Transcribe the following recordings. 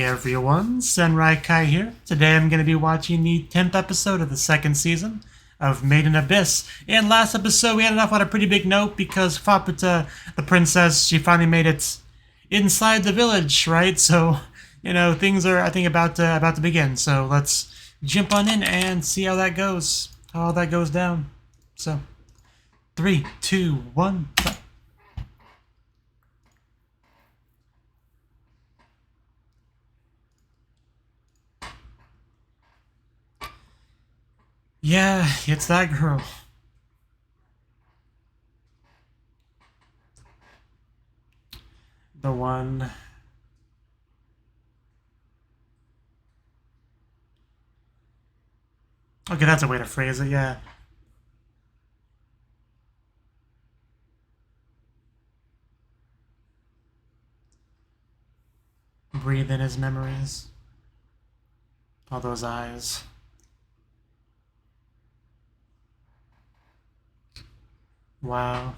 Hey everyone, Kai here. Today I'm going to be watching the 10th episode of the second season of Made in Abyss. And last episode we ended off on a pretty big note because Faputa, the princess, she finally made it inside the village, right? So, things are, I think, about to begin. So let's jump on in and see how that goes. How all that goes down. So, 3, 2, 1, go. Yeah, it's that girl. The one. Okay, that's a way to phrase it, yeah. Breathe in his memories. All those eyes. Wow.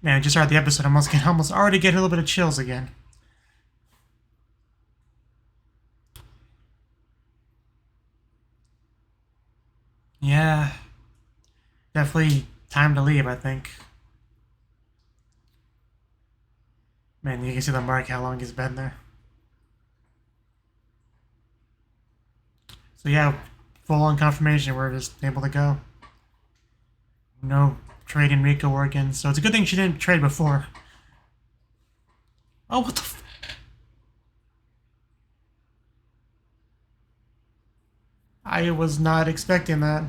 Man, just started the episode, almost already getting a little bit of chills again. Yeah. Definitely time to leave, I think. Man, you can see the mark how long he's been there. So yeah, full-on confirmation, we're just able to go. No trade in Rico Oregon, so it's a good thing she didn't trade before. Oh, what the f- I was not expecting that.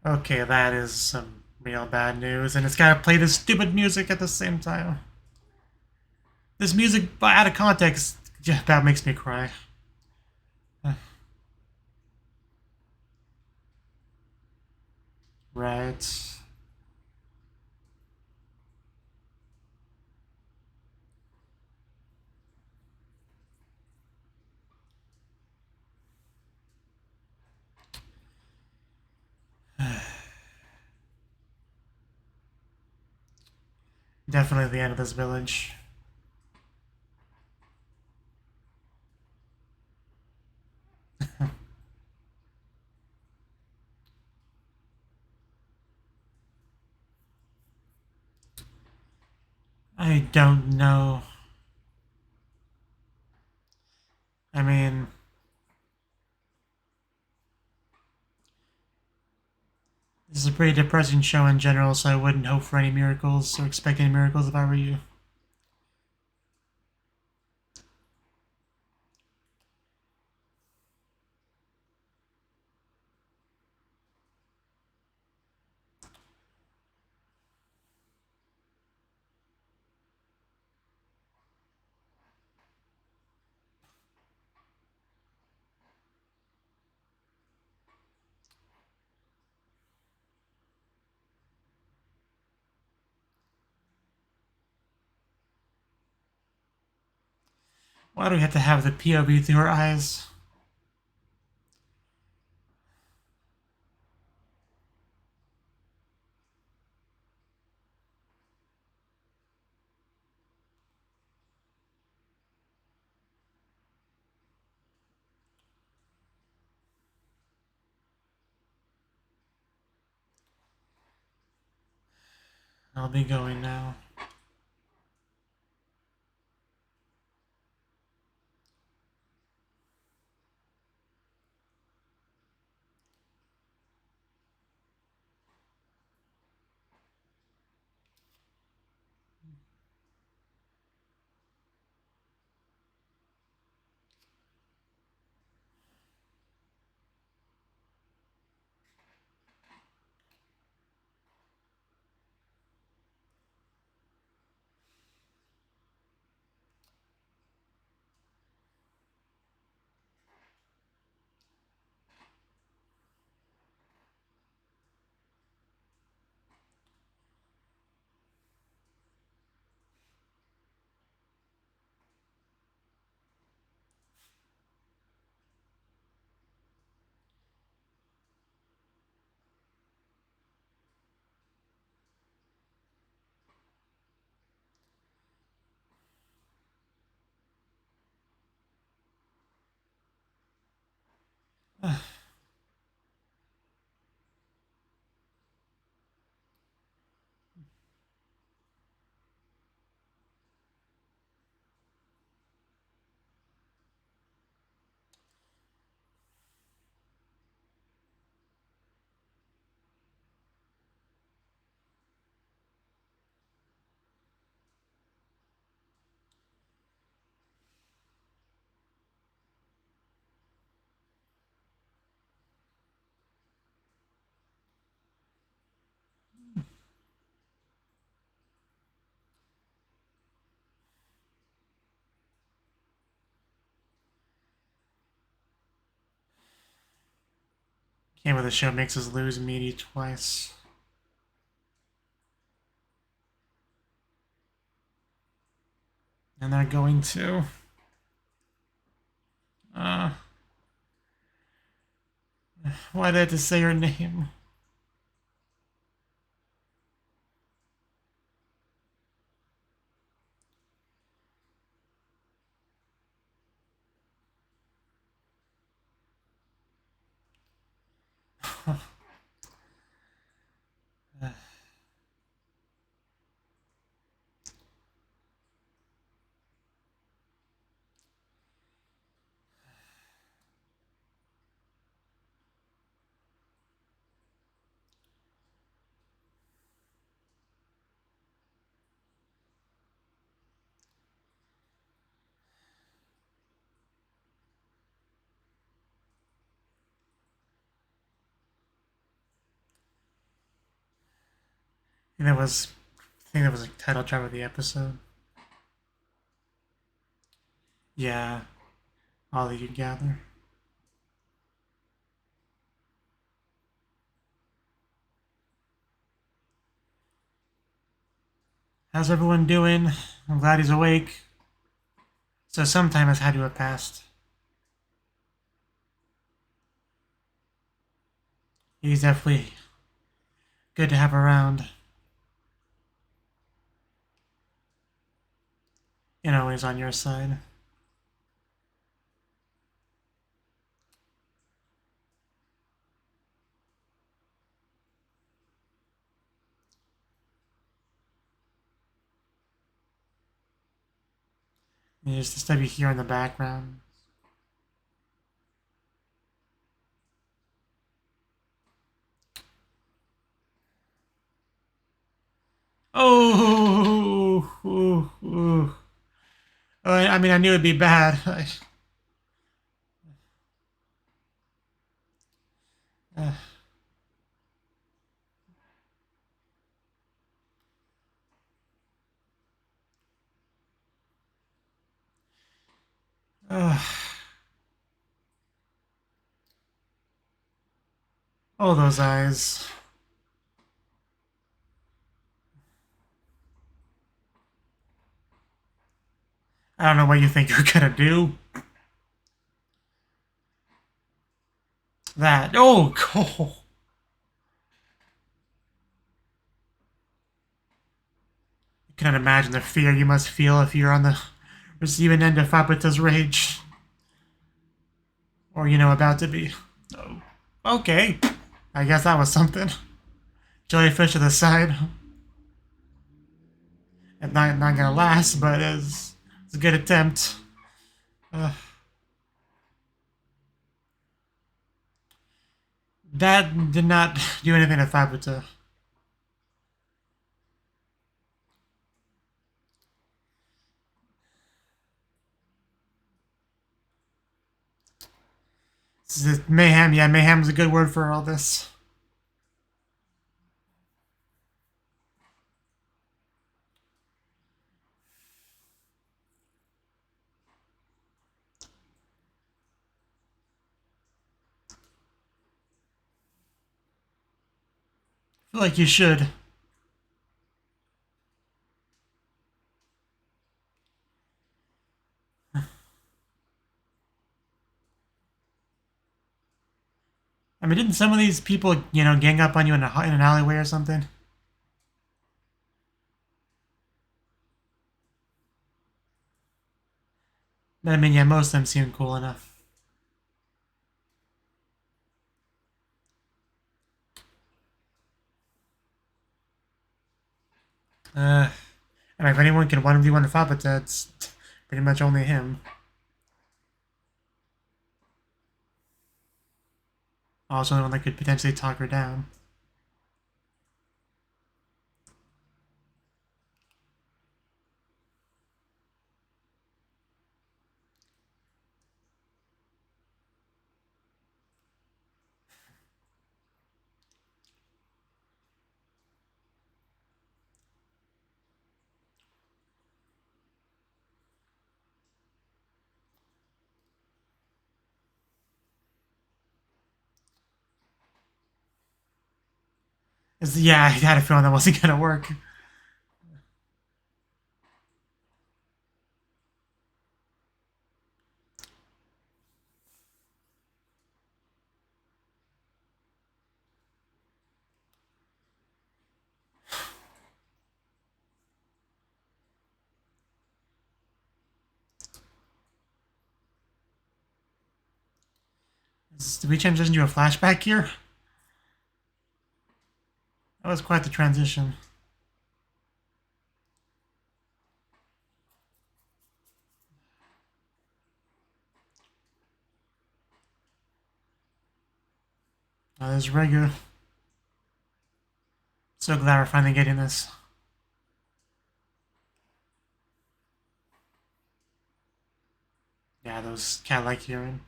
Okay, that is some real bad news, and it's gotta play this stupid music at the same time. This music, out of context, that makes me cry. Right. Definitely the end of this village. I don't know. I mean, this is a pretty depressing show in general, so I wouldn't hope for any miracles or expect any miracles if I were you. Why do we have to have the POV through our eyes? I'll be going now. Can't believe the show makes us lose meaty twice. And they're going to... why did I have to say her name? I think that was the title track of the episode. Yeah, all that you gather. How's everyone doing? I'm glad he's awake. So some time has had to have passed. He's definitely good to have around. You know, he's on your side. And there's the stuff you hear in the background. Oh, ooh, ooh. I mean, I knew it'd be bad. Uh, uh, oh, those eyes. I don't know what you think you're gonna do. That. Oh, cool. You can't imagine the fear you must feel if you're on the receiving end of Fabuta's rage. Or, you know, about to be. Oh, okay. I guess that was something. Jellyfish to the side. It's not gonna last, but it's a good attempt. That did not do anything to Fabuta. This is mayhem. Yeah, mayhem is a good word for all this. I feel like you should. I mean, didn't some of these people, you know, gang up on you in an alleyway or something? But I mean, yeah, most of them seem cool enough. I mean, if anyone can 1v1 Fabuta, it's pretty much only him. Also, the one that could potentially talk her down. Yeah, I had a feeling that wasn't gonna work. Did we transition to a flashback here? That was quite the transition. Oh, there's regular. So glad we're finally getting this. Yeah, those cat-like Kirin.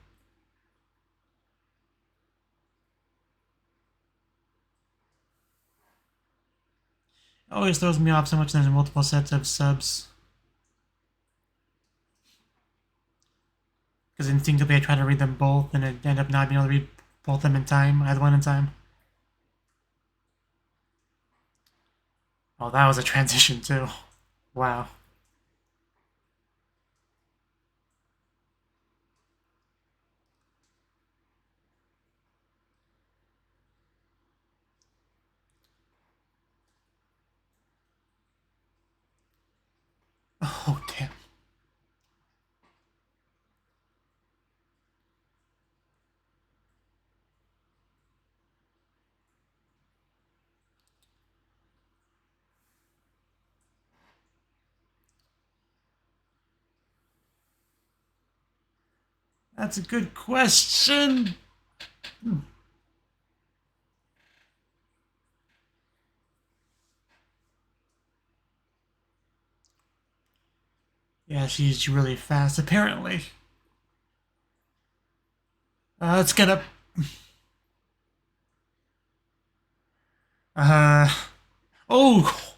It always throws me off so much when there's multiple sets of subs. Because instinctively I try to read them both and I end up not being able to read both of them in time, either one in time. Oh, that was a transition too. Wow. Oh, damn. That's a good question. Yeah, she's really fast, apparently. It's gonna... Uh... Oh!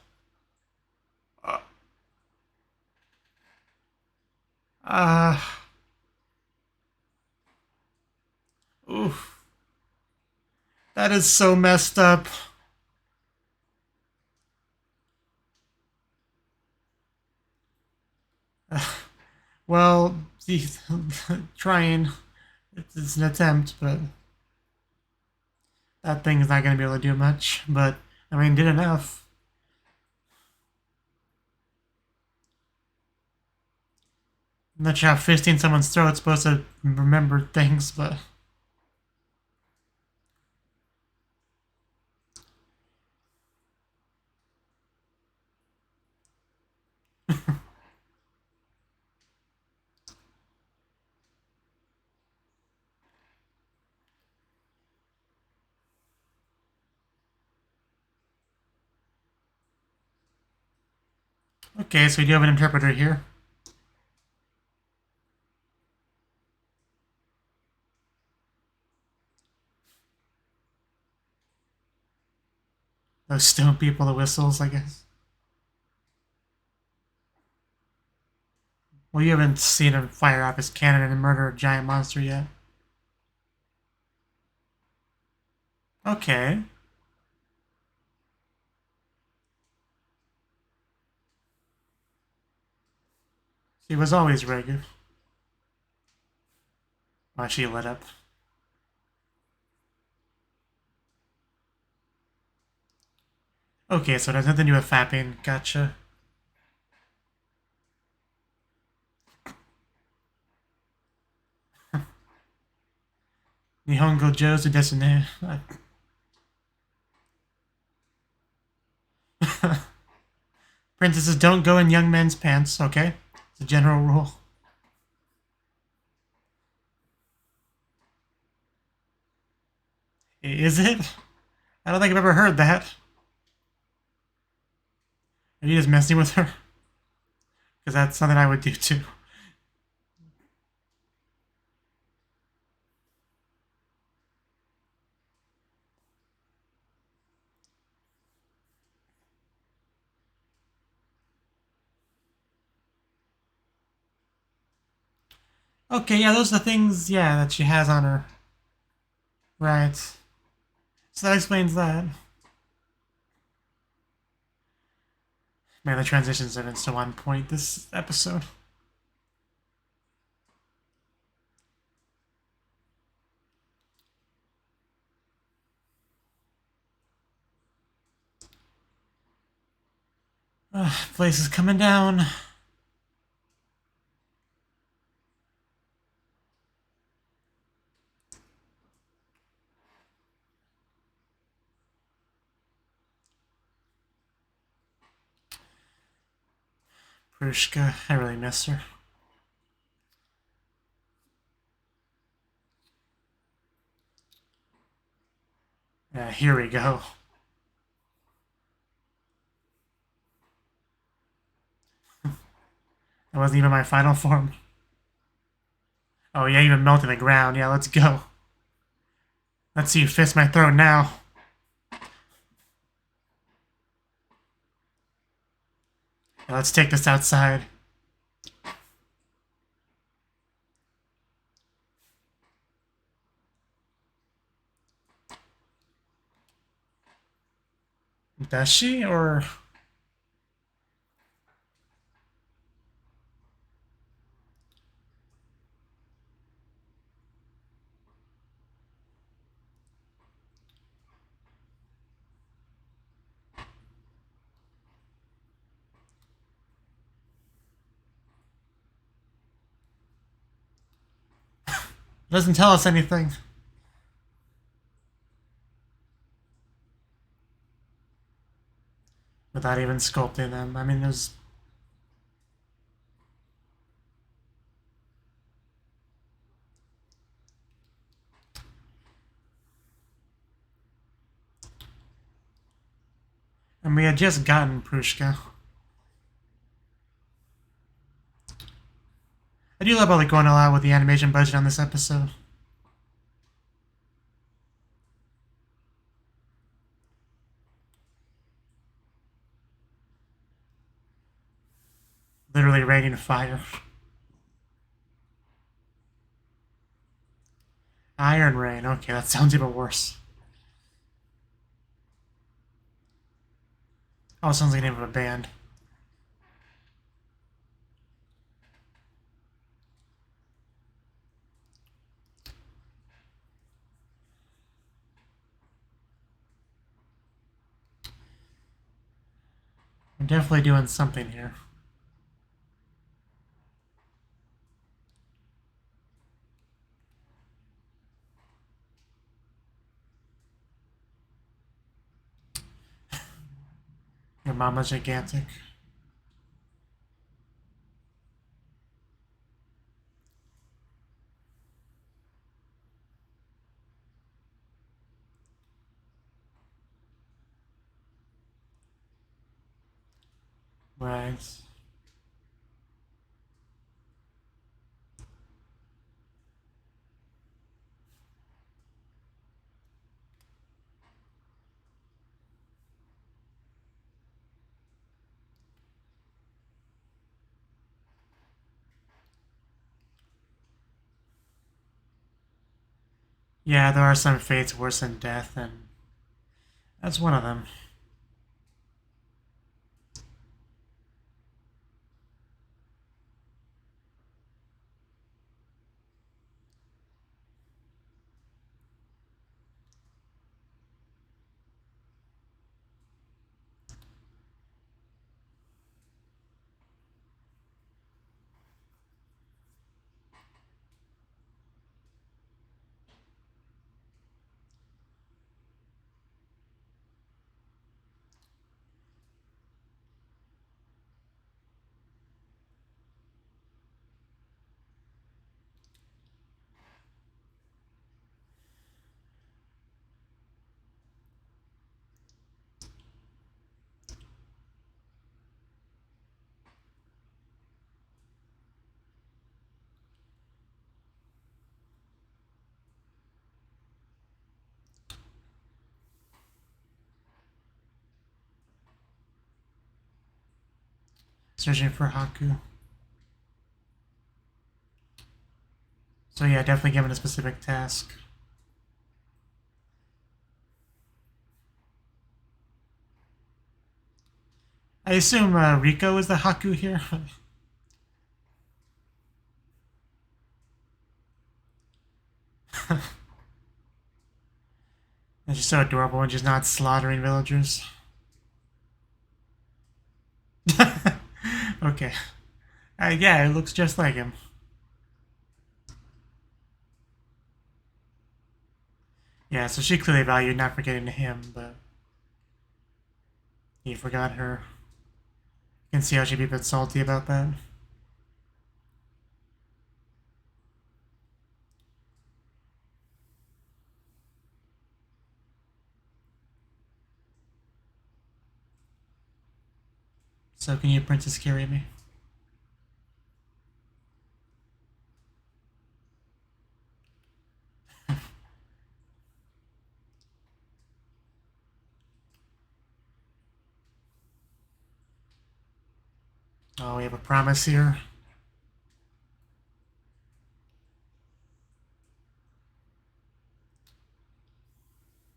Uh... uh oof. That is so messed up. Well, he's trying. It's an attempt, but that thing is not going to be able to do much. But, I mean, did enough. I'm not sure how fisting someone's throat is supposed to remember things, but... Okay, so we do have an interpreter here. Those stone people, the whistles, I guess. Well, you haven't seen him fire off his cannon and murder a giant monster yet. Okay. She was always regular. Oh, she lit up. Okay, so it has nothing to do with fapping. Gotcha. Nihongo Joe's desune. Princesses don't go in young men's pants, okay? It's a general rule. Is it? I don't think I've ever heard that. Are you just messing with her? Because that's something I would do too. Okay, yeah, those are the things, yeah, that she has on her. Right. So that explains that. Man, the transitions have been so on point this episode. Place is coming down. Prushka, I really miss her. Here we go. That wasn't even my final form. Oh yeah, even melting the ground. Yeah, let's go. Let's see you fist my throat now. Yeah, let's take this outside. Does she, or... doesn't tell us anything. Without even sculpting them. I mean, there's... And we had just gotten Prushka. I do love how they're going all out with the animation budget on this episode. Literally raining fire. Iron Rain. Okay, that sounds even worse. Oh, it sounds like the name of a band. I'm definitely doing something here. Your mama's gigantic. Right. Yeah, there are some fates worse than death, and that's one of them. Searching for Haku. So yeah, definitely given a specific task. I assume Rico is the Haku here. And she's so adorable when she's not slaughtering villagers. Okay. Yeah, it looks just like him. Yeah, so she clearly valued not forgetting him, but he forgot her. You can see how she'd be a bit salty about that. So can you, Princess, carry me? Oh, we have a promise here.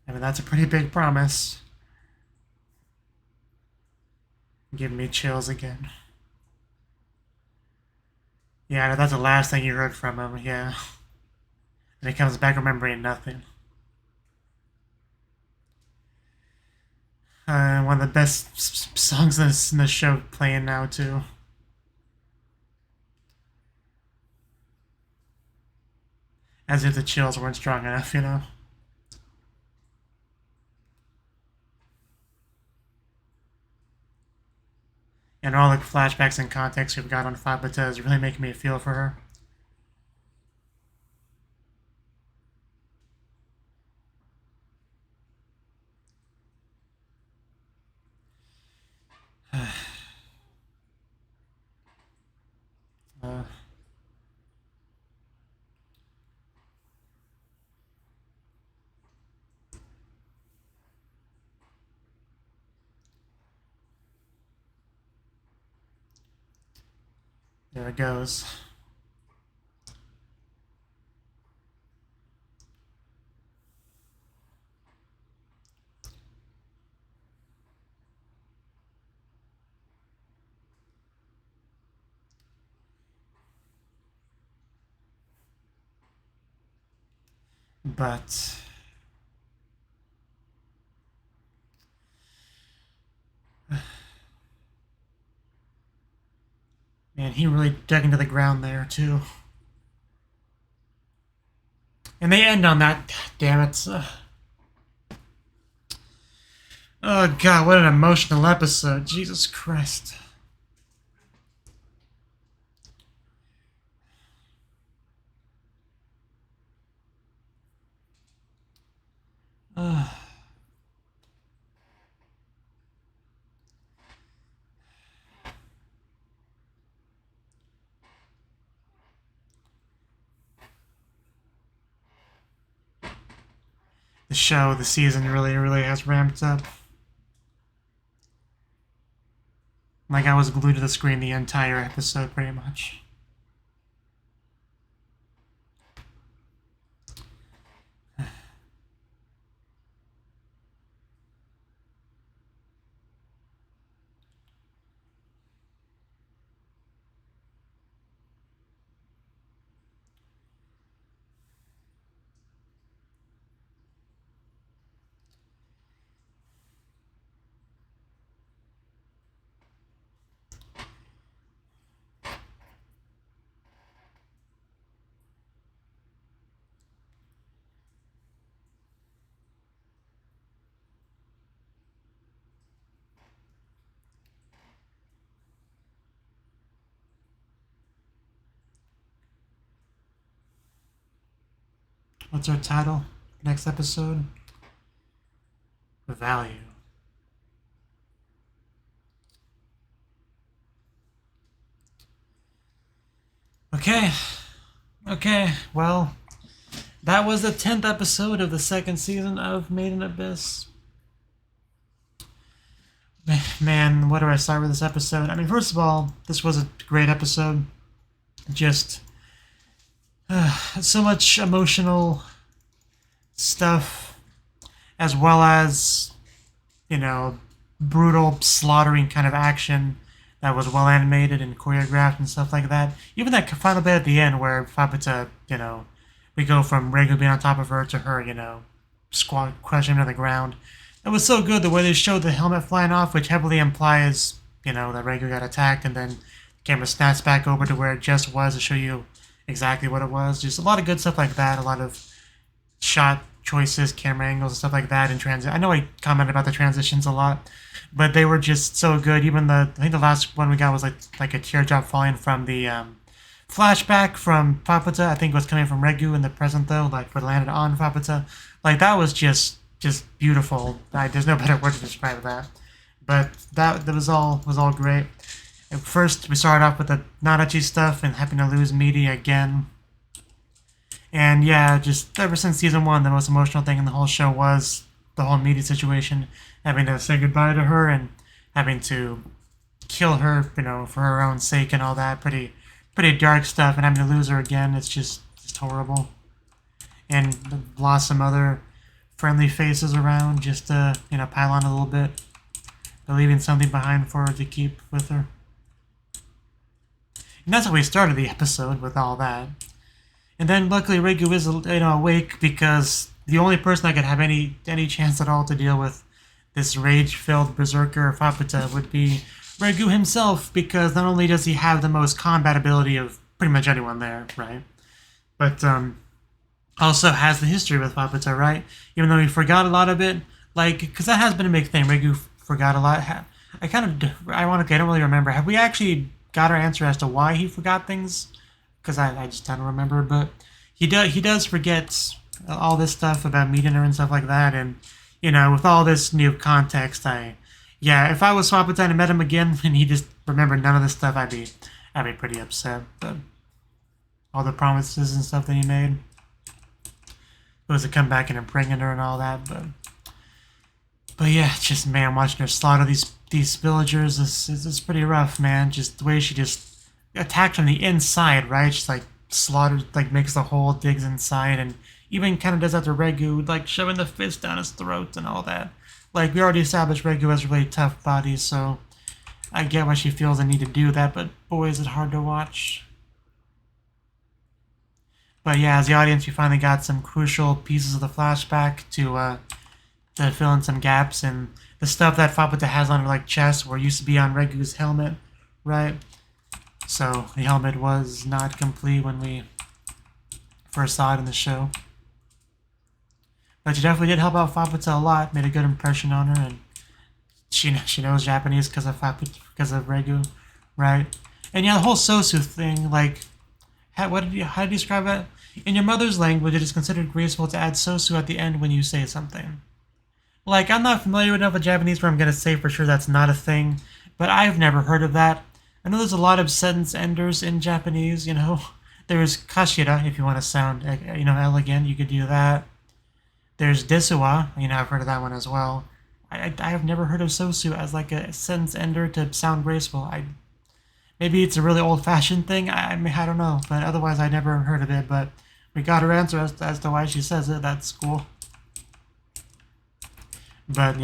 I mean, that's a pretty big promise. Giving me chills again. Yeah, that's the last thing you heard from him, yeah. And he comes back remembering nothing. One of the best songs in the show playing now, too. As if the chills weren't strong enough, you know? And all the flashbacks and context we've got on Fabata is really making me feel for her. There it goes. But man, he really dug into the ground there too. And they end on that. Damn it. Oh god, what an emotional episode. Jesus Christ. The show, the season really has ramped up. Like I was glued to the screen the entire episode, pretty much. What's our title? Next episode? Value. Okay, well, that was the 10th episode of the second season of Made in Abyss. Man, where do I start with this episode? I mean, first of all, this was a great episode. Just so much emotional stuff, as well as, you know, brutal, slaughtering kind of action that was well animated and choreographed and stuff like that. Even that final bit at the end where Faputa, we go from Regu being on top of her to her, crushing her to the ground. It was so good the way they showed the helmet flying off, which heavily implies, that Regu got attacked, and then the camera snaps back over to where it just was to show you exactly what it was. Just a lot of good stuff like that, a lot of shot choices, camera angles, and stuff like that in transit. I know I commented about the transitions a lot, but they were just so good. Even I think the last one we got was like a teardrop falling from the flashback from Faputa. I think it was coming from Regu in the present though, like what landed on Faputa. Like that was just beautiful. There's no better word to describe that. But that was all great. At first, we started off with the Narachi stuff and having to lose Midi again. And yeah, just ever since season 1, the most emotional thing in the whole show was the whole Midi situation. Having to say goodbye to her and having to kill her, for her own sake and all that. Pretty dark stuff, and having to lose her again, it's just horrible. And lost some other friendly faces around just to, pile on a little bit. But leaving something behind for her to keep with her. And that's how we started the episode, with all that. And then luckily Regu is, awake, because the only person that could have any chance at all to deal with this rage-filled berserker Faputa would be Regu himself, because not only does he have the most combat ability of pretty much anyone there, right? But also has the history with Faputa, right? Even though he forgot a lot of it, because that has been a big thing. Regu forgot a lot. Ironically, I don't really remember. Have we actually got our answer as to why he forgot things? Because I just don't remember, but he does forget all this stuff about meeting her and stuff like that, and with all this new context, if I was Faputa and met him again and he just remembered none of this stuff, I'd be pretty upset. But all the promises and stuff that he made was to come back and impregnate her and all that, but yeah, it's just, man, watching her slaughter these villagers is pretty rough, man. Just the way she just attacked from the inside, right? She's slaughters, makes the hole, digs inside, and even kind of does that to Regu, shoving the fist down his throat and all that. We already established Regu has a really tough body, so I get why she feels the need to do that, but boy, is it hard to watch. But yeah, as the audience, we finally got some crucial pieces of the flashback to fill in some gaps, and the stuff that Faputa has on her chest where it used to be on Regu's helmet, right? So the helmet was not complete when we first saw it in the show. But she definitely did help out Faputa a lot, made a good impression on her, and she knows Japanese because of Regu, right? And yeah, the whole Sosu thing, how did you describe it? In your mother's language, it is considered graceful to add Sosu at the end when you say something. I'm not familiar enough with Japanese where I'm going to say for sure that's not a thing, but I've never heard of that. I know there's a lot of sentence enders in Japanese, There's kashira, if you want to sound, elegant, you could do that. There's desuwa, I've heard of that one as well. I have never heard of sosu as a sentence ender to sound graceful. Maybe it's a really old-fashioned thing, I don't know, but otherwise I never heard of it, but we got her answer as to why she says it. That's cool. But,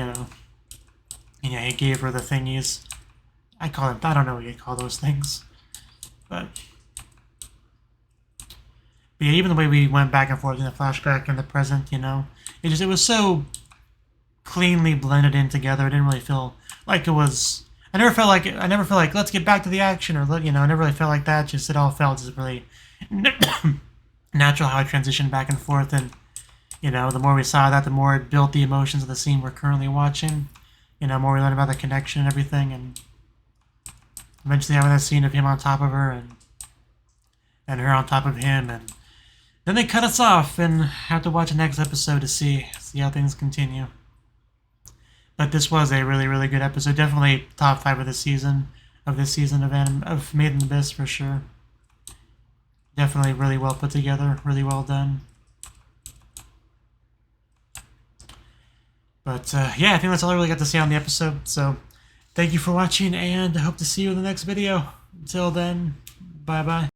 he gave her the thingies. I don't know what you call those things. But yeah, even the way we went back and forth in the flashback and the present, it was so cleanly blended in together. It didn't really feel like it was. I never felt like let's get back to the action, or I never really felt like that. It all felt just really natural how it transitioned back and forth, and the more we saw that, the more it built the emotions of the scene we're currently watching. The more we learned about the connection and everything, and eventually having that scene of him on top of her and her on top of him, and then they cut us off and have to watch the next episode to see how things continue. But this was a really, really good episode. Definitely top 5 of this season of Made in Abyss for sure. Definitely really well put together, really well done. But yeah, I think that's all I really got to say on the episode. So thank you for watching, and I hope to see you in the next video. Until then, bye-bye.